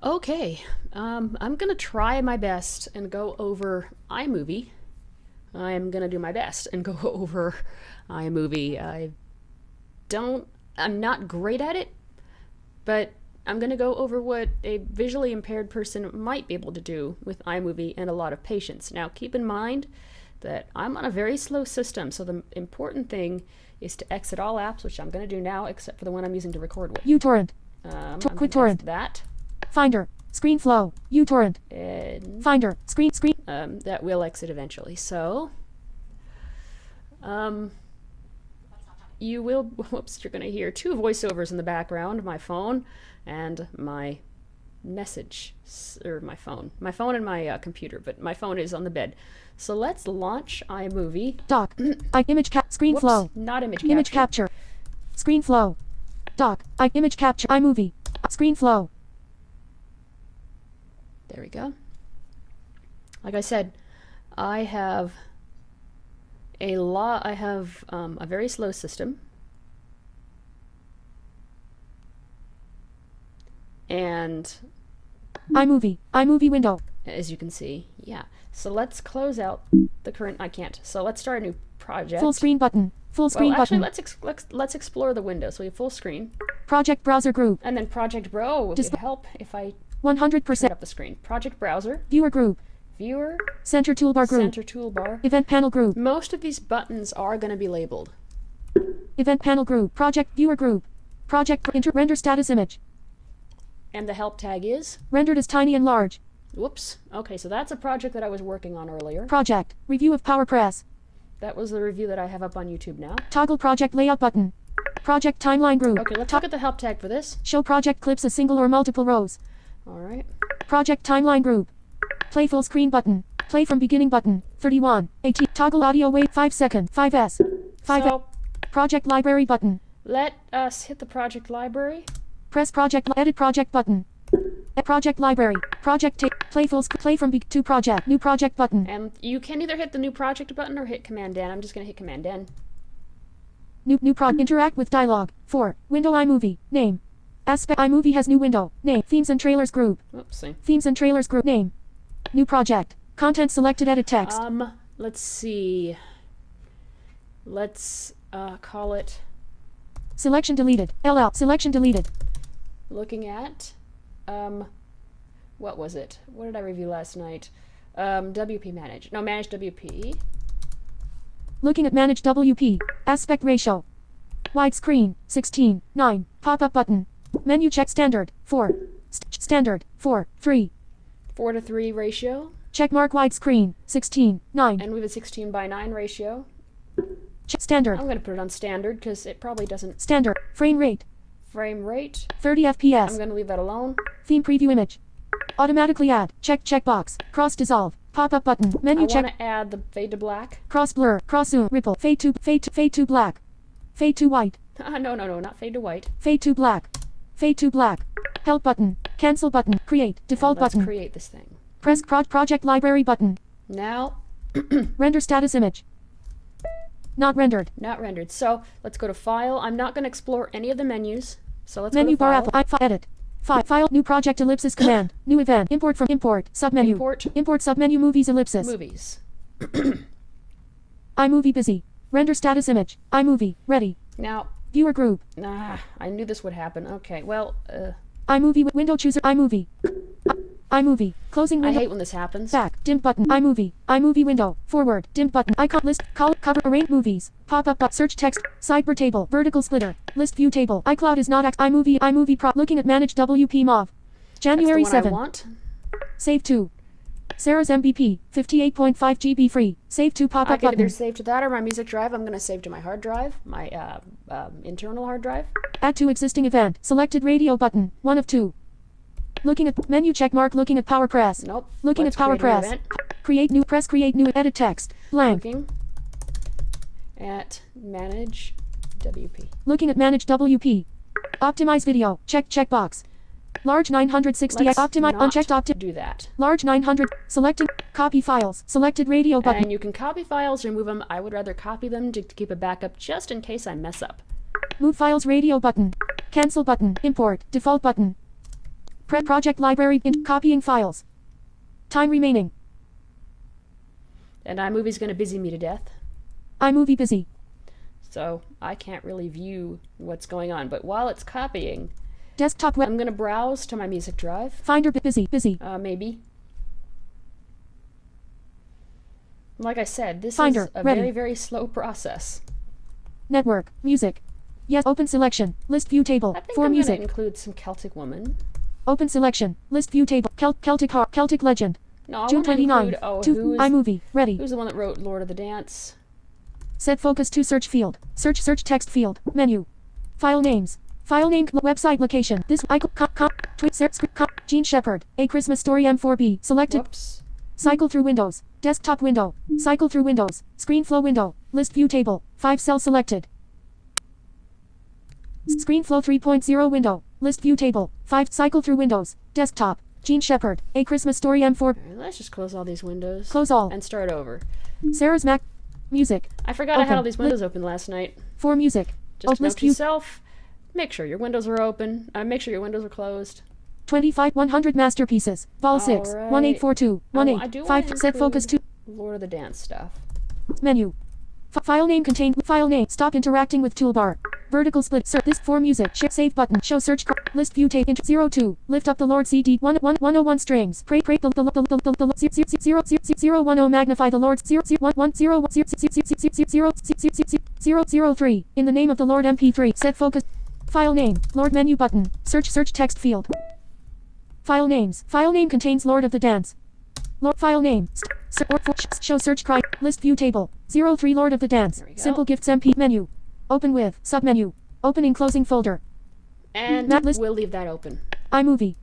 Okay, I'm gonna try my best and go over iMovie. I'm gonna do my best and go over iMovie. I'm not great at it, but I'm gonna go over what a visually impaired person might be able to do with iMovie and a lot of patience. Now, keep in mind that I'm on a very slow system, so the important thing is to exit all apps, which I'm gonna do now, except for the one I'm using to record with. uTorrent. Quit torrent. That. Finder. ScreenFlow. uTorrent. And Finder. Screen. that will exit eventually. So, you will, whoops, you're going to hear two voiceovers in the background, my phone and my message, or my phone and my computer, but my phone is on the bed. So let's launch iMovie. Doc. ScreenFlow. Not Image capture. ScreenFlow. Doc. Image capture. iMovie. ScreenFlow. There we go. Like I said, I have a very slow system, and iMovie window. as you can see, yeah. So let's close out the current. I can't. So let's start a new project. Full screen button. Full screen well, actually, button. let's explore the window. So we have full screen. Project browser group. And then Project Bro would help if I 100% turn up the screen. Project Browser. Viewer group. Viewer. Center toolbar group. Center toolbar. Event panel group. Most of these buttons are going to be labeled. Event panel group. Project viewer group. Project render status image. And the help tag is? Rendered as tiny and large. Whoops. Okay, so that's a project that I was working on earlier. Project. Review of PowerPress. That was the review that I have up on YouTube now. Toggle project layout button. Project timeline group. Okay, let's look at the help tag for this. Show project clips as single or multiple rows. Alright. Project timeline group. Play full screen button. Play from beginning button. 31. 18. Toggle audio wait 5 second. 5S. 5. So, project library button. let us hit the project library. Press project edit project button. Project library. Project play from to project. New project button. And you can either hit the new project button or hit Command N. I'm just going to hit Command N. New interact with dialog. 4. Window iMovie. Name. Aspect iMovie has new window. Name. Themes and trailers group. Oopsie. Themes and trailers group. Name. New project. Content selected edit text. Let's see. Let's call it Selection deleted. LL. Selection deleted. looking at what was it? What did I review last night? WP Manage. No, Manage WP. Looking at Manage WP. Aspect ratio. Widescreen. 16. 9. Pop-up button. Menu check standard. 4. Standard. 4. 3. 4:3 ratio. Checkmark widescreen. 16. 9. And we have a 16:9 ratio. Standard. I'm going to put it on standard because it probably doesn't. Standard. Frame rate. Frame rate. 30 FPS. I'm going to leave that alone. Theme preview image. Automatically add. Checkbox. Cross dissolve. Pop-up button. Menu I check. want to add the fade to black. Cross blur. Cross zoom. Ripple. Fade to black. Fade to white. No, not fade to white. Fade to black. Fade to black. Help button. Cancel button. Create. Default Let's button. create this thing. Press project library button. Now, Render status image. Not rendered. not rendered. So let's go to File. I'm not going to explore any of the menus. So let's Menu go to bar File. apple. Edit. File. New project ellipsis command. New event. Import from import. Submenu. Import. Submenu movies ellipsis. Movies. iMovie busy. Render status image. iMovie. Ready. Now, Viewer group. I knew this would happen. Okay, well, iMovie window chooser. iMovie. iMovie. Closing I window. hate when this happens. Back. Dim button. iMovie. iMovie window. Forward. Dim button. Icon list. Color cover. Arrange movies. Pop-up but search text. Sidebar table. Vertical splitter. List view table. iCloud is not iMovie. iMovie pro. Looking at manage WP MOV. January That's the one 7. I want. Save to. Sarah's MVP. 58.5 GB free. Save to pop-up I can button. either save to that or my music drive. I'm going to save to my hard drive, my internal hard drive. Add to existing event. Selected radio button. 1 of 2. Looking at menu check mark. Looking at PowerPress. Nope. Looking Let's at create a new PowerPress. event. Create new. Press create new. Edit text. Blank. Looking at Manage WP. Looking at manage WP. Optimize video. Checkbox. Large 960. Let's Optimize. not Unchecked. do that. Large 900. Selecting. Copy files. Selected radio button. And you can copy files, remove them. I would rather copy them to keep a backup just in case I mess up. Move files radio button. Cancel button. Import. Default button. Project library. Copying files. Time remaining. And iMovie's going to busy me to death. iMovie busy. So I can't really view what's going on. But while it's copying, Desktop web. I'm going to browse to my music drive. Finder busy. Maybe. Like I said, this Finder, is a ready. very, very slow process. Network. Music. Yes. Open selection. List view table. I think For I'm music. going to include some Celtic woman. Open selection. List view table. Celtic legend. No, I June want to 29. include, Two. iMovie. Ready. who's the one that wrote Lord of the Dance? Set focus to search field. Search text field. Menu. File names. File name. Website location. This icon. Gene Shepherd. A Christmas Story M4B. Selected. Whoops. Cycle through windows. Desktop window. Cycle through windows. Screen flow window. List view table. 5 cell selected. Screen flow 3.0 window. List view table. 5 cycle through windows. Desktop. Gene Shepherd. A Christmas Story M4. All right, let's just close all these windows. Close all. And start over. Sarah's Mac. Music. I forgot I had Open. all these windows open last night. For music. Just list note to view. yourself, make sure your windows are open. Make sure your windows are closed. 25 100 masterpieces. Vol 6. Alright. 1842. I do 18. wanna 5 set focus to Lord of the Dance stuff. menu. File name contained. File name. Stop interacting with toolbar. Vertical split. This for music. Save button. Show search. List view tape. 02. Lift up the Lord CD. 101 strings. Pray the 010 magnify the Lord 003. In the name of the Lord MP3. Set focus. File name. Lord menu button. Search text field. File names. File name contains Lord of the Dance. Lord file name. Show search cry. List view table. 03 Lord of the Dance. There we go. Simple gifts MP menu. Open with submenu. Opening closing folder. And Map list. we'll leave that open. iMovie.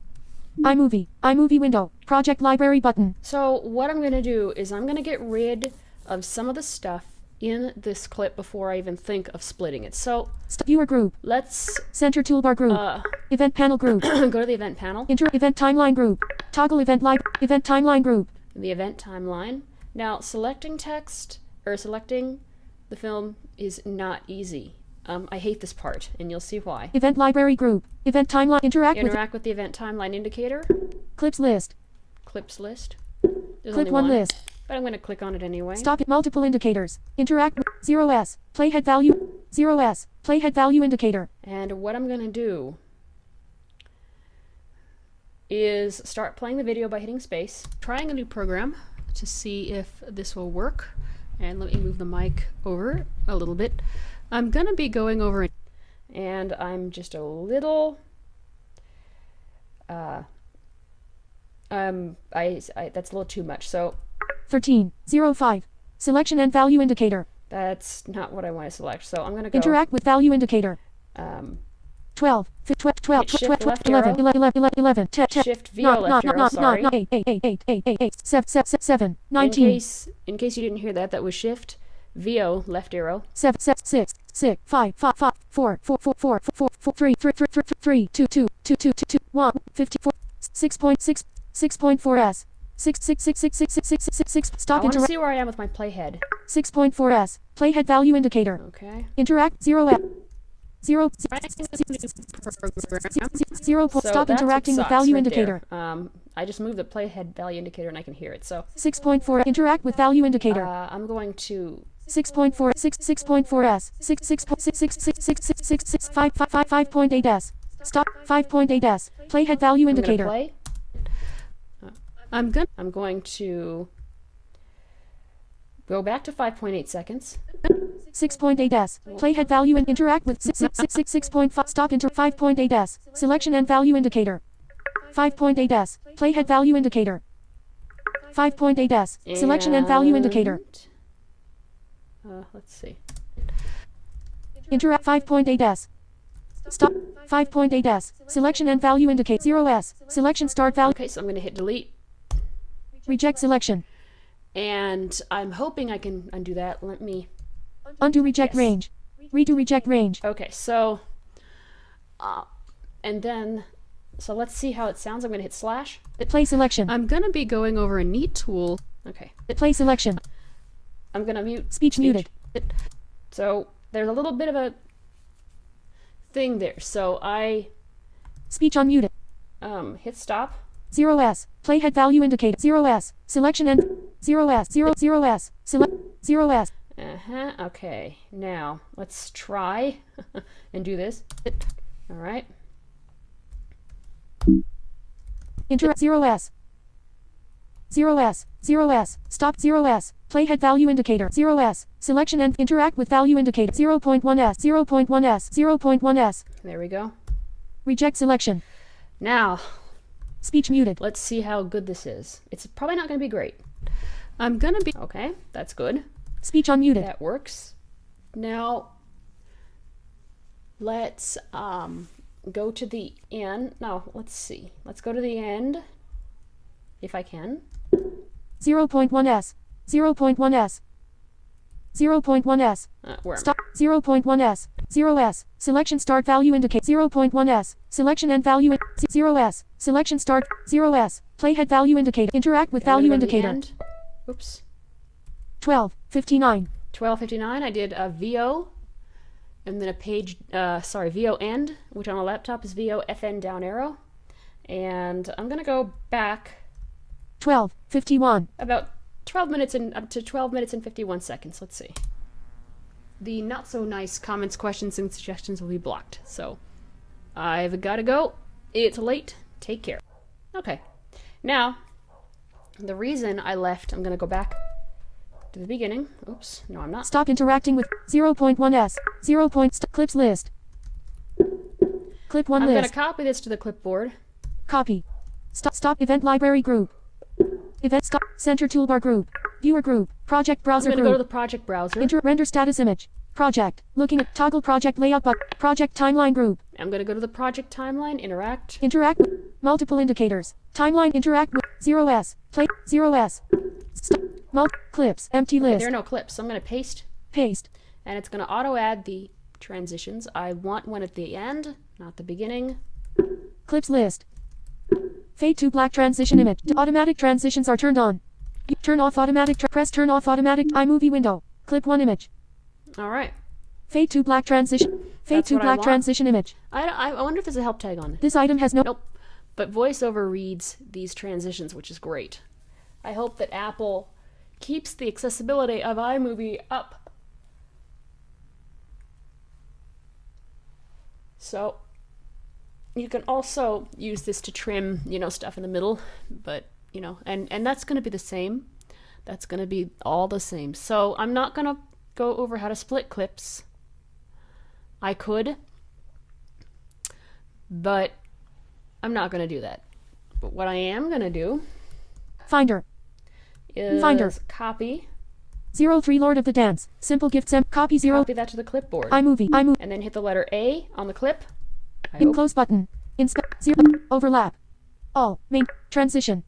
iMovie window. Project library button. So what I'm going to do is I'm going to get rid of some of the stuff in this clip before I even think of splitting it. So Viewer group. let's Center toolbar group. Event panel group. go to the event panel, Event timeline group. Toggle event timeline group. the event timeline. Now selecting text or selecting the film is not easy. I hate this part, and you'll see why. Event library group. Event timeline. Interact with the event timeline indicator. Clips list. Clips list. There's Clip only one one list. but I'm going to click on it anyway. Stop at multiple indicators. Interact with 0S. Playhead value. 0S. Playhead value indicator. And what I'm going to do is start playing the video by hitting space. Trying a new program to see if this will work. And let me move the mic over a little bit. I'm going to be going over and I'm just a little that's a little too much. So 13.05. Selection and value indicator. that's not what I want to select. So I'm going to go Interact with value indicator. 12, 12, Hit shift left 11, arrow. 11, 10, Shift VO left arrow, sorry. 8, 7, In 19, case you didn't hear that, that was shift VO left arrow. 7, 6, 5, 4, 3, 2, 1, 54, 6.6, 6.4s. 6. I Stop want to interact. see where I am with my playhead. 6.4s. Playhead value indicator. Okay. Interact 0 F. 0 So stop that's interacting what with value sucks right indicator. there. I just moved the playhead value indicator and I can hear it. So 6.4 interact with value indicator. I'm going to 6.4 6.4s 5.8s. Stop 5.8s. Playhead value I'm gonna indicator. play. I'm going to go back to 5.8 seconds. 6.8s. Playhead value and interact with 6.5. Stop inter 5.8s. Selection and value indicator. 5.8s. Playhead value indicator. 5.8s. Selection and value indicator. Let's see. Interact 5.8s. Stop 5.8s. Selection and value indicate 0s. Selection start value. Okay, so I'm going to hit delete. Reject selection. And I'm hoping I can undo that. Let me. Undo reject Yes. range. Redo reject range. Okay, so. And then. So let's see how it sounds. I'm going to hit slash. Play selection. I'm going to be going over a neat tool. Okay. Play selection. I'm going to mute. Speech muted. So there's a little bit of a thing there. So Speech unmuted. hit stop. 0s. Playhead value indicator. 0s. Selection and 0s. 0s. Select 0s. Okay. Now let's try and do this. All right. Interact 0s. 0s. 0s. Stop 0s. Playhead value indicator. 0s. Selection and interact with value indicator. 0.1s. 0.1s. 0.1s. There we go. Reject selection. Now, speech muted. Let's see how good this is. It's probably not going to be great. I'm going to be... Okay, that's good. Speech unmuted. That works. Now, let's go to the end. No, let's see. Let's go to the end, if I can. 0.1s. 0.1s. 0.1s. Stop. 0.1s. 0s. Selection start value indicate 0.1s. Selection end value 0s. Selection start 0s. Playhead value indicator. Interact with value indicator. Oops. 12:59. 12:59. I did a VO, and then a page. VO end, which on a laptop is VO FN down arrow, and I'm gonna go back. 12:51. About 12 minutes and up to 12 minutes and 51 seconds. Let's see. The not so nice comments, questions, and suggestions will be blocked. So I've got to go. It's late. Take care. Okay. Now, the reason I left, I'm going to go back to the beginning. Oops. No, I'm not. Stop interacting with 0.1s. 0. Clips list. Clip 1 list. I'm going to copy this to the clipboard. Copy. Stop event library group. Event stop center toolbar group. Viewer group. Project browser group. I'm going to go to the project browser. Render status image. Project. Looking at toggle project layout button. Project timeline group. I'm going to go to the project timeline. Interact. Interact with multiple indicators. Timeline interact with 0s. Play 0s. Clips. Empty list. There are no clips. So I'm going to paste. Paste. And it's going to auto add the transitions. I want one at the end, not the beginning. Clips list. Fade to black transition image. Automatic transitions are turned on. Turn off automatic. Press turn off automatic iMovie window. Clip 1 image. All right. Fade to black transition. Fade to black transition image. I wonder if there's a help tag on it. This item has no... Nope. But VoiceOver reads these transitions, which is great. I hope that Apple keeps the accessibility of iMovie up. So you can also use this to trim, stuff in the middle, but, and that's going to be the same. That's going to be all the same. So I'm not going to go over how to split clips. I could, but I'm not going to do that. But what I am going to do Finder is copy 03 Lord of the Dance. Simple gifts copy 0. Copy that to the clipboard. iMovie. And then hit the letter A on the clip. Close button. Inspect 0. Overlap. All. Main. Transition.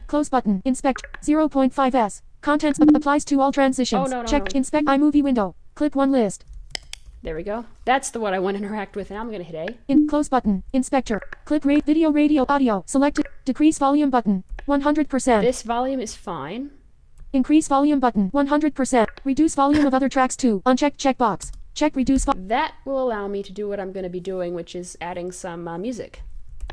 Close button. Inspect 0.5s. Contents applies to all transitions. No, check. Inspect iMovie window. Clip 1 list. There we go. That's the one I want to interact with. Now I'm going to hit A. Close button. Inspector. Clip rate. Video, radio, audio. Selected. Decrease volume button. 100%. This volume is fine. Increase volume button. 100%. Reduce volume of other tracks too. Unchecked checkbox. Check reduce. That will allow me to do what I'm going to be doing, which is adding some music.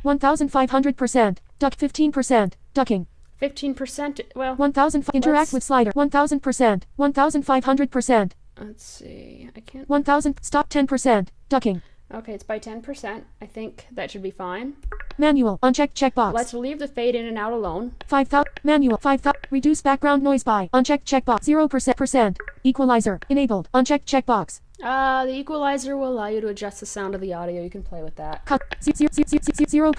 1,500%. Duck 15%. Ducking. 15%. Well. 1,000. Interact with slider. 1,000%. 1,500%. Let's see. I can't. 1,000. Stop 10%. Ducking. Okay, it's by 10%. I think that should be fine. Manual. Unchecked checkbox. Let's leave the fade in and out alone. 5,000. Manual. 5,000. Reduce background noise by. Unchecked checkbox. 0%. Equalizer. Enabled. Unchecked checkbox. The equalizer will allow you to adjust the sound of the audio. You can play with that. Cut. 0.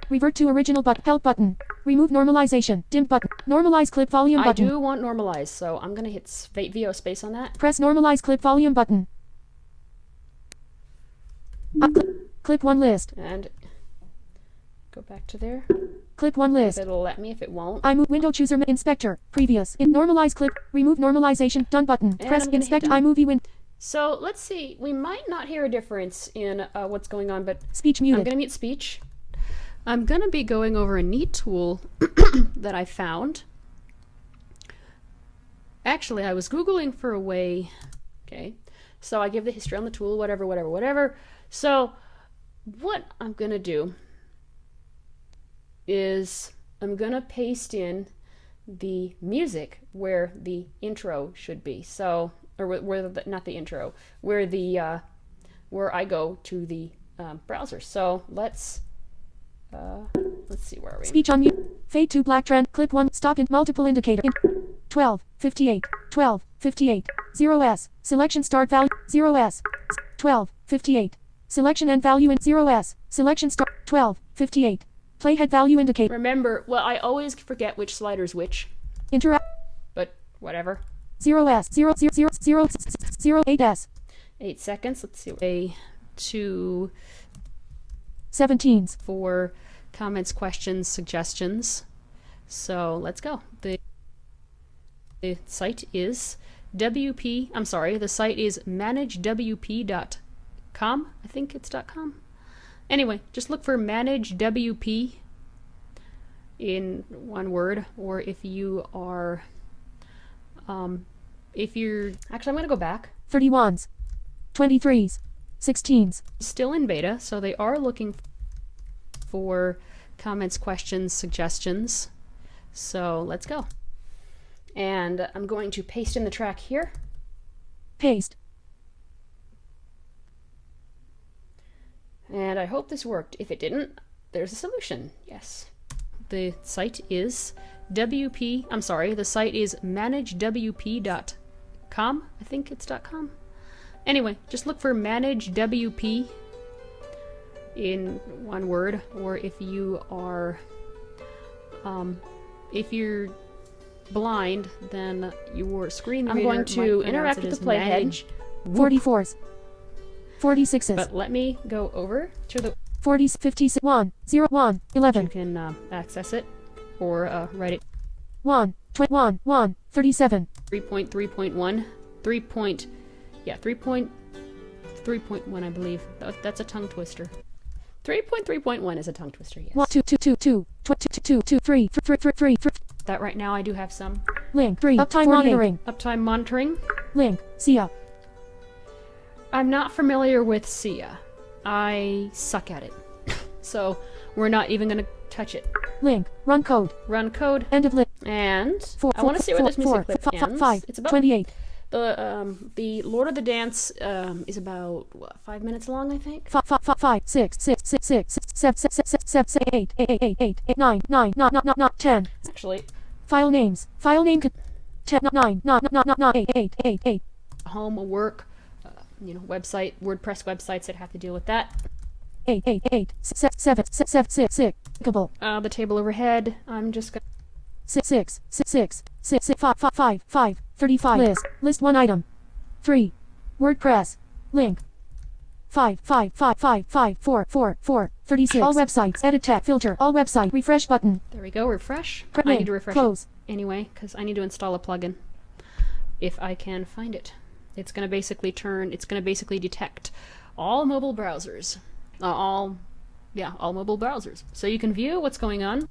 Revert to original button. Help button. Remove normalization. Dim button. Normalize clip volume button. I do want normalize, so I'm going to hit VO space on that. Press normalize clip volume button. Clip 1 list. And go back to there. Clip 1 list. If it'll let me, if it won't. Window chooser inspector. Previous. Normalize clip. Remove normalization. Done button. And Press inspect iMovie window. So let's see. We might not hear a difference in what's going on, but speech muted. I'm going to mute speech. I'm going to be going over a neat tool that I found. Actually, I was Googling for a way. Okay. So I give the history on the tool, whatever. So what I'm going to do is I'm gonna paste in the music where the intro should be. So, or where the, not the intro, where the where I go to the browser. So let's see, where are we? Speech on mute. Fade to black trend. Clip 1. Stop in multiple indicator. 12:58. 12:58. 0s. Selection start value. 0s. 12:58. Selection end value in 0s. Selection start. 12:58. Playhead value indicator. Remember, well, I always forget which slider's which, Interact. but whatever. 0s. 0 0 0 0 0 8s. 8 seconds. Let's see. A 2 17s. for comments, questions, suggestions. So let's go. The site is the site is managewp.com. I think it's .com. Anyway, just look for managewp in one word, or if you are actually, I'm going to go back. 31s. 23s. 16s. Still in beta, so they are looking for comments, questions, suggestions. So let's go. And I'm going to paste in the track here. Paste. And I hope this worked. If it didn't, there's a solution. Yes. The site is the site is managewp.com. I think it's .com. Anyway, just look for managewp in one word, or if you are if you're blind, then your screen reader. I'm going to interact with the playhead. 44s. 46s. But let me go over to the 40s. 50s. 1 0 1 11. You can access it or write it. 1 1 1 37. 3.3.1 3.3.1, I believe. That's a tongue twister. 3.3.1 is a tongue twister, yes. 1 2 2 2 2 2 2 3 3 that right now I do have some. Link 3. Uptime monitoring. Uptime monitoring. Link. SIA. I'm not familiar with SIA. I suck at it. So we're not even going to touch it. Link. Run code. Run code. End of list. And I want to see where this music clip ends. 5. It's about 28. The Lord of the Dance is about what, 5 minutes long, I think. 5 6 6 6 6 7 7 8 8 8 8 9 9 9 10. Actually, file names. File name 10 9 9 8 8 8 8. Home, work, website, WordPress websites that have to deal with that. 8 8 8 7 7 7 6 6. The table overhead. I'm just gonna 6 6 6 6 6 5 5 5 35. List 1 item. 3. WordPress. Link. 5 5 5 5 5 4 4 4 36. All websites. Edit tab. Filter. All website. Refresh button. There we go. Refresh. I need to refresh close. It anyway, because I need to install a plugin. If I can find it. It's going to basically detect all mobile browsers. All mobile browsers. So you can view what's going on.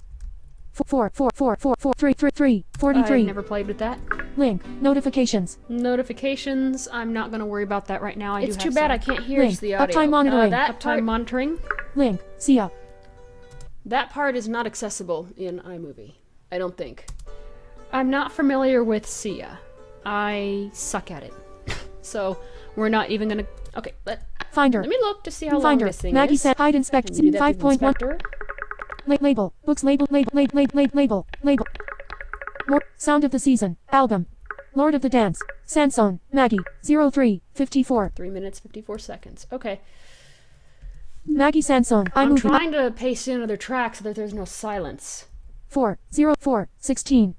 4 4 4 4 4 3 3 3 43. I've never played with that. Link. Notifications. Notifications. I'm not going to worry about that right now. It's too bad I can't hear the audio. Uptime monitoring. Uptime monitoring. Link. SIA. That part is not accessible in iMovie. I don't think. I'm not familiar with SIA. I suck at it. So we're not even going to. Okay, Finder. Let me look to see how long this thing Maggie is. said hide inspect 5.1. Label. Books label. More. Sound of the season. Album. Lord of the Dance. Sansone. Maggie. 03. 54. 3 minutes 54 seconds. Okay. Maggie Sansone. I'm trying to paste in another track so that there's no silence. 4 0 4 16.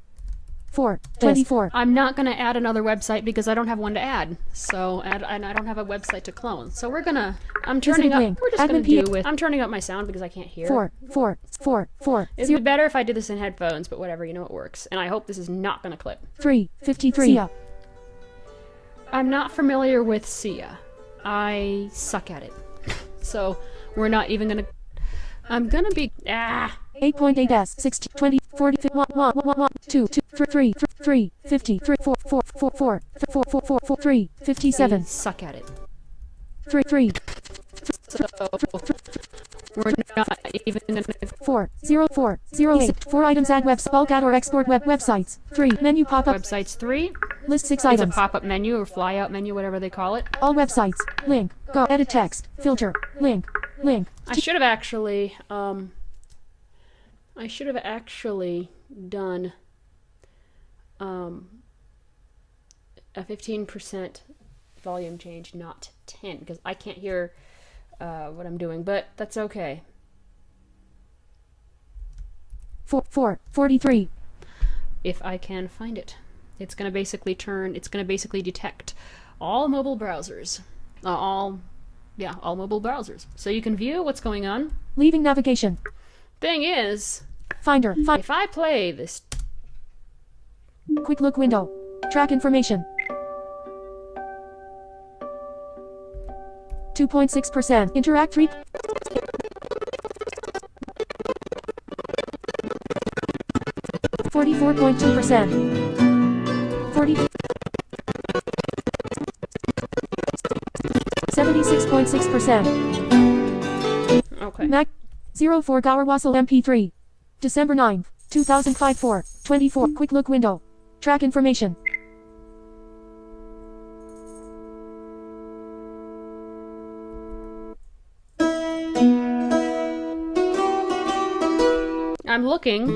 4 24. I'm not going to add another website because I don't have one to add. So and I don't have a website to clone. So we're gonna. I'm turning up. We're just gonna do with. I'm turning up my sound because I can't hear. 4 4 4 4. It'd be better if I did this in headphones, but whatever. You know it works. And I hope this is not gonna clip. 3 53. SIA. I'm not familiar with SIA. I suck at it. So we're not even gonna. I'm gonna be 8.8s 16 20 40 1 1 1 1 2 2 3 3 50 3 4 4 4 4 4 4 4 4 3 57. Suck at it. 3 3 So we're not even gonna 40408. 4 items. Add webs. Bulk add or export websites. 3 menu pop up. websites 3. List 6 It's a items. pop-up menu or fly-out menu, whatever they call it. All websites. Link. Go. Edit text. Filter. Link. Link. I should have actually done a 15% volume change, not 10, because I can't hear what I'm doing, but that's okay. 43. If I can find it. It's going to basically detect all mobile browsers. All mobile browsers. So you can view what's going on. Leaving navigation. Thing is, Finder. if I play this... Quick look window. Track information. 2.6%. Interact 3. 44.2%. 40. 76.6%. Okay. Mac 04 Gowerwassel MP3. December 9th, 2005 4:24. Quick look window. Track information. I'm looking.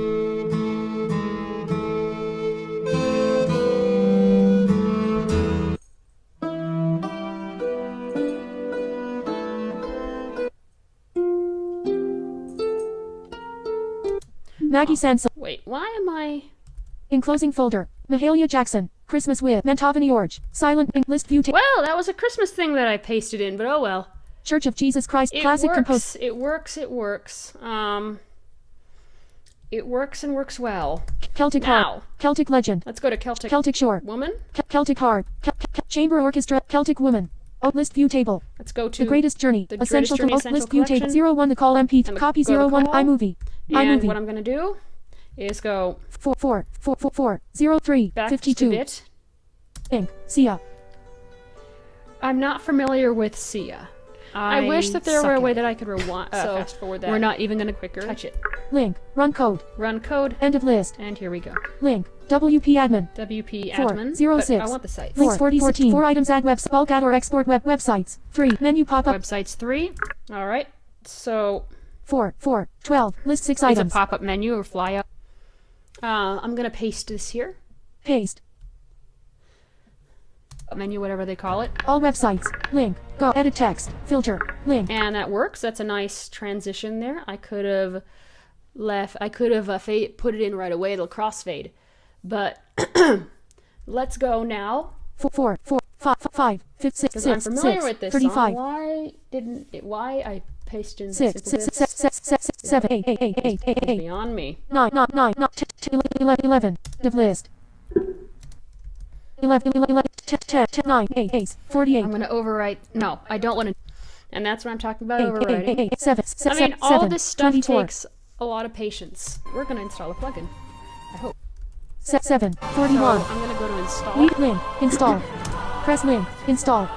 Maggie Sansel. Wait, why am I... Enclosing folder. Mahalia Jackson. Christmas with Mentavani Orge. Silent list view. Well, that was a Christmas thing that I pasted in, but oh well. Church of Jesus Christ. It Classic works. compose. It works. It works and works well. Celtic Now. harp. Celtic legend. Let's go to Celtic. Celtic shore. Woman. Celtic harp. Chamber orchestra. Celtic woman. List view table. Let's go to The Greatest Journey. the Essential Greatest Journey list Essential view table. Collection. 01 the call MP. And Copy go to 01 call. iMovie. And iMovie. what I'm going to do is go 03 back 52. just a bit. Inc. Sia. I'm not familiar with Sia. I wish that there were a way that I could rewind, fast forward that. We're not even going to touch it. Link. Run code. Run code. End of list. And here we go. Link. WP admin. WP 4 admin. 06. But I want the sites. Links 14. 4 items. Add webs. Bulk add or export websites. 3 menu pop up. Websites 3. All right. So 12. List 6 it's a items. pop-up menu or fly up. I'm going to paste this here. Paste. Menu, whatever they call it. All websites. Link. Go. Edit text. Filter. Link. And that works. That's a nice transition there. I could have put it in right away. It'll crossfade. But let's go now. 4 5 6 Because I'm familiar 6 with this 35 song. Why I pasted in 6 simple 7 8 beyond me. 9 11 div list 11 9 8 48 I'm going to overwrite. No, I don't want to. And that's what I'm talking about, overwriting. 7 I mean, all this stuff 24 takes a lot of patience. We're going to install a plugin. I hope. 7 So 41 I'm going to go to install. Lead link install press link install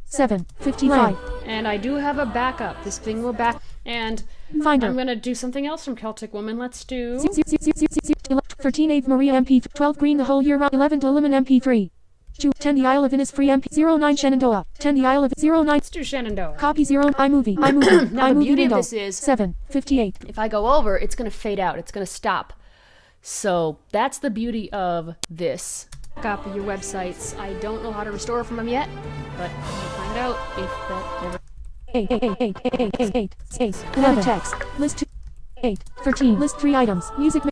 7 55 And I do have a backup. This thing will back. And Finder. I'm going to do something else from Celtic Woman. Let's do... 13 Ave Maria MP 12 Green the whole year round 11 Diliman MP3 10 The Isle of Innisfree MP 09 Shenandoah 10 The Isle of 09 Let's do Shenandoah. Copy 0 iMovie Now the iMovie beauty of window. this is 7 58 if I go over, it's going to fade out. It's going to stop. So that's the beauty of this. Copy your websites. I don't know how to restore from them yet, but we'll find out if that ever... 8 11 text list 2 8 13 list 3 items music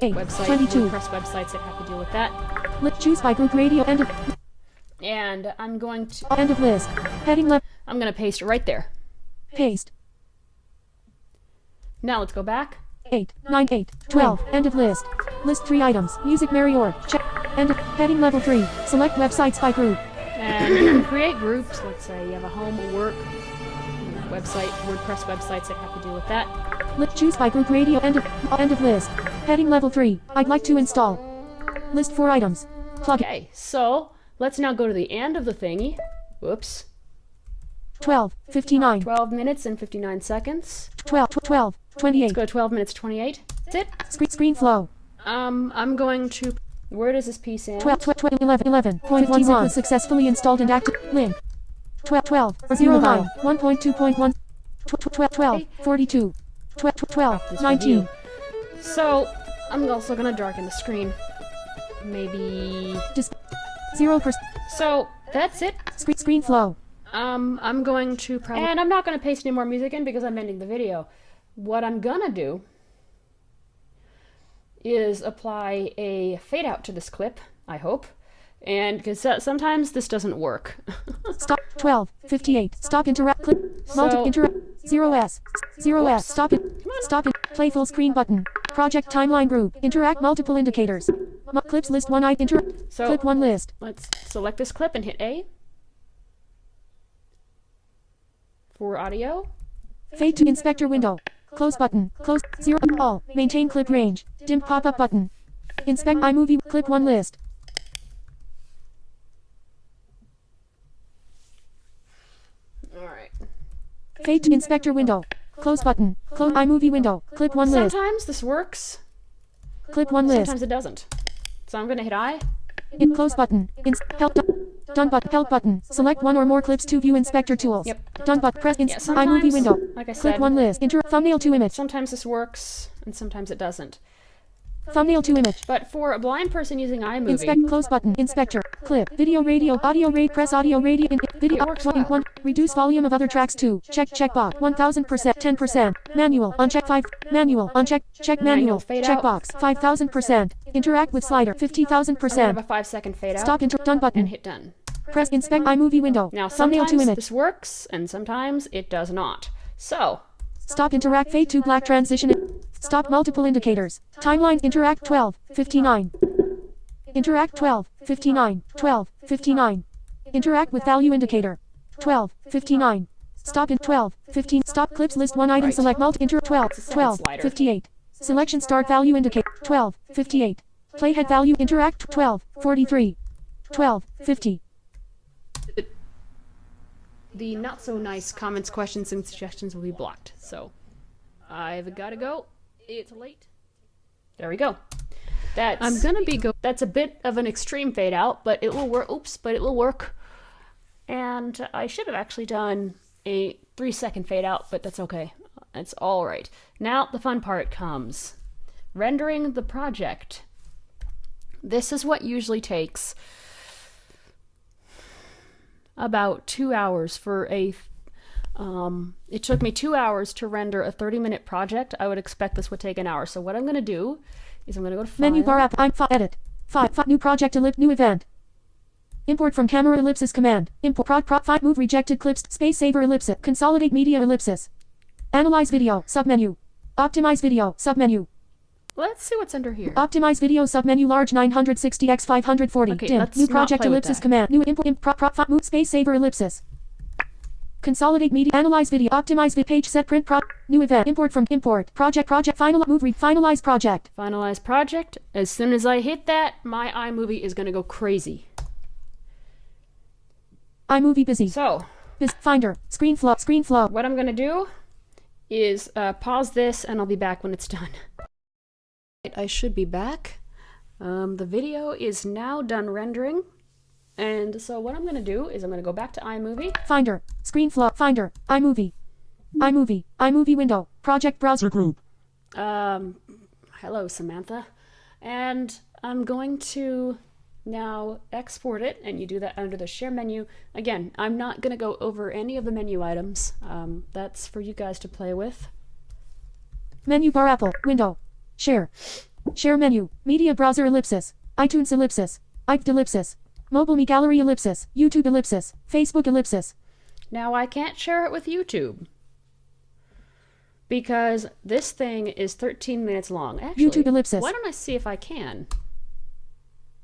8 Website, 22 WordPress websites that have to deal with that. Let's choose by group radio end of And I'm going to... end of list heading left I'm going to paste it right there. paste Now let's go back. 8 9 8 12 end of list list 3 items music Mary Org check end of heading level 3 select websites by group And you can create groups. Let's say you have a home, a work, website, WordPress websites that have to deal with that. Let's choose by group radio end of list heading level 3 I'd like to install list 4 items plug Okay, so let's now go to the end of the thingy. Whoops. 12, 59. 12 minutes and 59 seconds. 12, 12, 28. Let's go 12 minutes 28. That's it. Screen flow. I'm going to... Where does this piece end? 12, 11, 11.1 was successfully installed and active. Link. 12, 12, 09, 1.2.1. 12, 12, 42. 12, 12, 19. So, I'm also going to darken the screen. Maybe... Just 0%. So, that's it. Screen flow. I'm going to probably... And I'm not going to paste any more music in because I'm ending the video. What I'm going to do is apply a fade out to this clip, I hope. And because sometimes this doesn't work. Stop 12, 58. Stop interact clip. Interact 0s. 0s. Stop it. Stop it. Play full screen button. Project timeline group. Interact multiple indicators. Clips list 1 So clip 1 list. Let's select this clip and hit A. For audio. Fade to inspector window. Close button. Close 0 all. Maintain clip range. Dim pop-up button. Inspect iMovie clip 1 list. Alright. Fade to inspector window. Close button. Close iMovie window. Clip 1 list. Sometimes this works. Clip 1 list. Sometimes it doesn't. So I'm going to hit I. Close button. Help done button. Help button. Select one or more clips to view inspector tools. Yep. Done button. Press sometimes, iMovie window. Like I said, clip 1 list. Thumbnail to image. Sometimes this works and sometimes it doesn't. Thumbnail to image. But for a blind person using iMovie, Inspect close button. Inspector. Clip. Video radio. Audio rate. Press audio radio. Video. It works well. 1. Reduce volume of other tracks 2. Checkbox. 1000%. 10%. Manual. Uncheck 5. Manual. Uncheck. Check manual. Checkbox. 5000%. Interact with slider. 50,000%. have a 5-second fade out. Stop. Done button. And hit done. Press inspect iMovie window. Now thumbnail to sometimes image. this works and sometimes it does not. So stop interact fade to black transition. Stop multiple indicators. Timeline interact 12, 59. Interact 12, 59, 12, 59. Interact with value indicator. 12, 59. Stop in 12, 15. Stop clips list 1 item select multi inter 12, 12, 58. Selection start value indicator. 12, 58. Playhead value interact 12, 43. 12, 50. The not so nice comments, questions, and suggestions will be blocked. So I've got to go. It's late. There we go. That's a bit of an extreme fade out, but it will work. Oops, but it will work. And I should have actually done a 3-second fade out, but that's okay. It's all right. Now the fun part comes. Rendering the project. This is what usually takes about 2 hours for a it took me 2 hours to render a 30-minute project. I would expect this would take an hour. So what I'm going to do is I'm going to go to File. Menu bar app. Edit. 5. New project new event. Import from camera ellipsis command. Import prop 5 move rejected clips space saver ellipsis. Consolidate media ellipsis. Analyze video submenu. Optimize video submenu. Let's see what's under here. Optimize video submenu large 960 x 540. Okay, Dim. New project ellipsis command. New import prop 5 move space saver ellipsis. Consolidate media. Analyze video. Optimize vid page set print prop. New event. Import from import. Project final move finalize project. Finalize project. As soon as I hit that, my iMovie is going to go crazy. iMovie busy. So, Finder. Screen flow. What I'm going to do is pause this and I'll be back when it's done. I should be back. The video is now done rendering. And so what I'm going to do is I'm going to go back to iMovie. Finder. Screen flow. Finder. iMovie. iMovie window. Project browser group. Hello, Samantha. And I'm going to now export it, and you do that under the share menu. Again, I'm not going to go over any of the menu items. That's for you guys to play with. Menu bar Apple. Window. Share. Share menu. Media browser ellipsis. iTunes ellipsis. ellipsis. Mobile Me Gallery ellipsis. YouTube ellipsis. Facebook ellipsis. Now I can't share it with YouTube because this thing is 13 minutes long. Actually, YouTube ellipsis. Why don't I see if I can?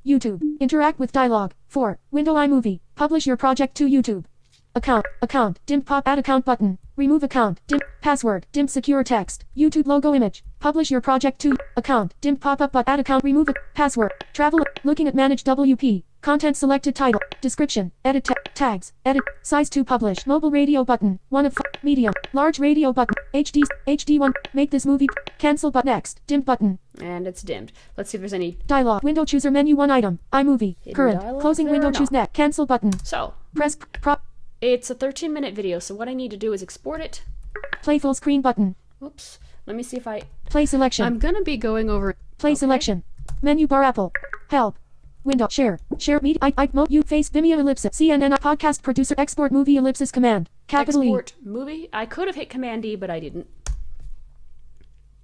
YouTube. Interact with dialog. 4. Window iMovie. Publish your project to YouTube. Account. Dim pop add account button. Remove account. Dim password. Dim secure text. YouTube logo image. Publish your project to account. Dim pop up but add account remove it. Password. Travel. Looking at manage WP. Content selected title. Description. Edit tags. Edit. Size to publish. Mobile radio button. 1 of 5. Medium. Large radio button. HD1. Make this movie. Cancel but next. Dim button. And it's dimmed. Let's see if there's any Dialog. Window chooser menu 1 item. iMovie. hidden Current. dialogue Closing there window or choose not. net. Cancel button. So, Press prop. it's a 13-minute video, so what I need to do is export it. Play full screen button. Whoops. Let me see if I... Play selection. I'm gonna be going over... Play Okay. selection. Menu bar Apple. Help. Window share. Share meet iMovie you face Vimeo ellipsis CNN podcast producer export movie ellipsis command. Capital Export movie. I could have hit Command D, but I didn't.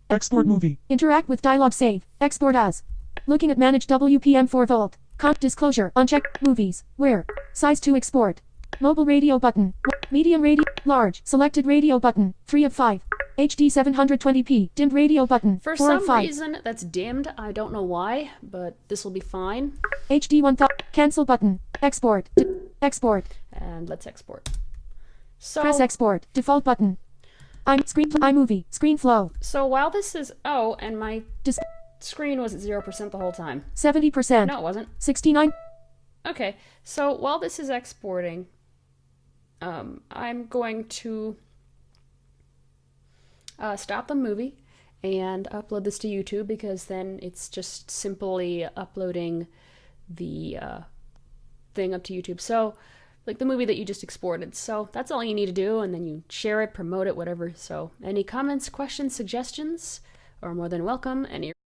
Export movie. E. Interact with dialog save. Export as. Looking at manage WPM 4 volt. Disclosure. Uncheck. Movies. Where. Size to export. Mobile radio button. Medium radio. Large. Selected radio button. 3 of 5. HD 720p. Dimmed radio button. For 4 of some 5. reason, that's dimmed. I don't know why, but this will be fine. HD 1000. Cancel button. Export. Export. And let's export. So, Press export. Default button. iMovie. Screen flow. so while this is... Oh, and my Dis screen was at 0% the whole time. 70%. No, it wasn't. 69. Okay, so while this is exporting, I'm going to stop the movie and upload this to YouTube, because then it's just simply uploading the thing up to YouTube. So, like the movie that you just exported. So that's all you need to do, and then you share it, promote it, whatever. So any comments, questions, suggestions are more than welcome. Any